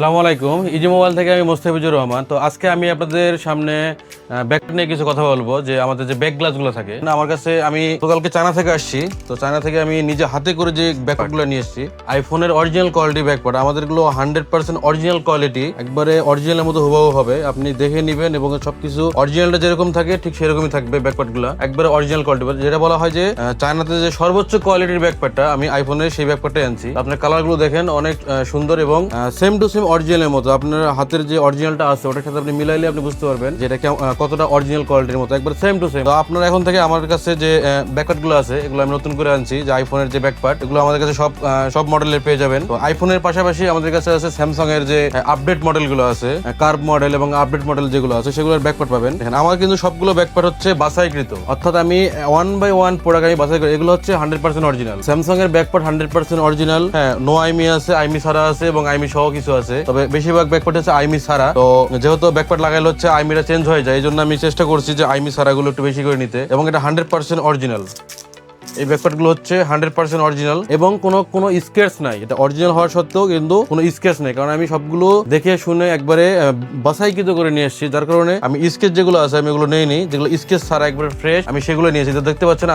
আসসালামু আলাইকুম। Easy mobile থেকে আমি মোস্তাফিজুর রহমান। তো আজকে আমি আপনাদের সামনে ব্যাগ নিয়ে কিছু কথা বলবো, যে আমাদের যে ব্যাগ গ্লাসগুলো থাকে না, আমার কাছে আমি গতকালকে চায়না থেকে আসছি। তো চায়না থেকে আমি নিজে হাতে করে যে ব্যাগগুলো নিয়ে এসেছি, আইফোনের অরিজিনাল কোয়ালিটি ব্যাকপ্যাড। আমাদেরগুলো 100% অরিজিনাল কোয়ালিটি, একবারে অরিজিনালের মতো হুবহু হবে। আপনি দেখে নেবেন এবং সবকিছু অরিজিনালটা যেরকম থাকে ঠিক সেরকমই থাকবে ব্যাকপ্যাডগুলো, একবারে অরিজিনাল কোয়ালিটি। যেটা বলা হয় যে চায়নাতে যে সর্বোচ্চ কোয়ালিটির ব্যাকপ্যাডটা, আমি আইফোনের সেই ব্যাকপ্যাডটাই আনছি। আপনার কালারগুলো দেখেন অনেক সুন্দর এবং সেম টু সেম অরিজিনালের মতো। আপনার হাতের যে অরিজিনালটা আছে ওটার সাথে আপনি মিলাইলে আপনি বুঝতে পারবেন যে এটা কতটা অরিজিনাল কোয়ালিটির মতো, একবার সেম টু সেম। তো আপনার এখন থেকে আমার কাছে যে ব্যাকপ্যাড গুলো আছে এগুলো আমি নতুন করে আনছি, যে আইফোনের যে ব্যাকপ্যাড, এগুলো আমাদের কাছে সব মডেলের পেয়ে যাবেন। তো আইফোনের পাশাপাশি আমাদের কাছে আছে স্যামসাং এর যে আপডেট মডেল গুলো আছে, কার্ভ মডেল এবং আপডেট মডেল যেগুলো আছে সেগুলোর ব্যাকপ্যাড পাবেন। দেখেন আমার কিন্তু সবগুলো ব্যাকপ্যাড হচ্ছে বাছাইকৃত, অর্থাৎ আমি 1 বাই 1 প্রোডাক্ট আমি বাছাই করি। এগুলো হচ্ছে 100% অরিজিনাল। স্যামসাং এর ব্যাকপ্যাড 100% অরিজিনাল। হ্যাঁ, নো আইমি আছে, আইমি ছাড়া আছে এবং আইমি সহ কিছু আছে, তবে বেশিরভাগ ব্যাকপ্যাড হচ্ছে আইমি ছাড়া। তো যেহেতু ব্যাকপ্যাড লাগাইলে হচ্ছে আইমিটা চেঞ্জ হয়ে যায়, এই জন্য আমি চেষ্টা করছি যে আইমি ছাড়া গুলো একটু বেশি করে নিতে, এবং এটা 100% অরিজিনাল। এই ব্যাকপ্যাডগুলো হচ্ছে 100% অরিজিনাল এবং কোনো স্কেচ নাই। এটা অরিজিনাল হওয়া সত্ত্বেও কিন্তু কোনো স্কেচ নেই, কারণ আমি সবগুলো দেখে শুনে একবারে বাছাইকৃত করে নিয়ে এসেছি। যার কারণে আমি স্কেচ যেগুলো আছে আমি এগুলো নেই নি, যেগুলো স্কেচ ছাড়া একবারে ফ্রেশ আমি সেগুলো নিয়েছি। তো দেখতে পাচ্ছেন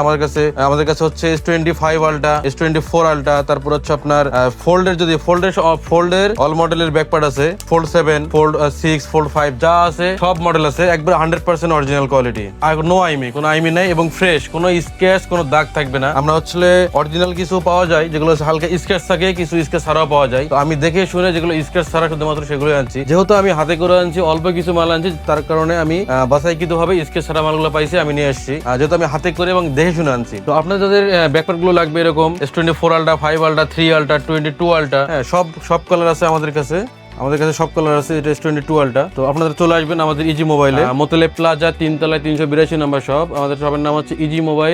আমাদের কাছে হচ্ছে S25 আলট্রা, S24 আলট্রা, তারপর হচ্ছে আপনার ফোল্ডের অল মডেলের ব্যাকপ্যাড আছে, ফোল্ড 7, ফোল্ড 6, ফোল্ড 5 যা আছে সব মডেল আছে, একবার 100% অরিজিনাল কোয়ালিটি। আর নো আইমি, কোনো আইমি নাই এবং ফ্রেশ, কোনো স্কেচ কোনো দাগ থাকবে না। আমরা হচ্ছে অরিজিনাল কিছু পাওয়া যায় যেগুলো হালকা স্কেচ থাকে, কিছু স্কেচ ছাড়াও পাওয়া যায়। তো আমি দেখে শুনে যেগুলো স্কেচ ছাড়া শুধুমাত্র সেগুলো আনছি। যেহেতু আমি হাতে করে আনছি, অল্প কিছু মাল আনছি, তার কারণে আমি বাছাইকৃত ভাবে স্কেচ ছাড়া মালগুলো পাইছি, আমি নিয়ে আসছি। যেহেতু আমি হাতে করে এবং দেখে শুনে আনছি। তো আপনার যাদের ব্যাকপ্যাড গুলো লাগবে এরকম S24 ultra, 5 ultra, 3 ultra, 22 ultra, সব কালার আছে আমাদের কাছে সব কালার আছে। এটা S22 আলট্রা। তো আপনারা চলে আসবেন আমাদের ইজি মোবাইলে, মোতলে প্লাজা 3 তলায় 382 নম্বর শপ। আমাদের শপের নাম হচ্ছে ইজি মোবাইল।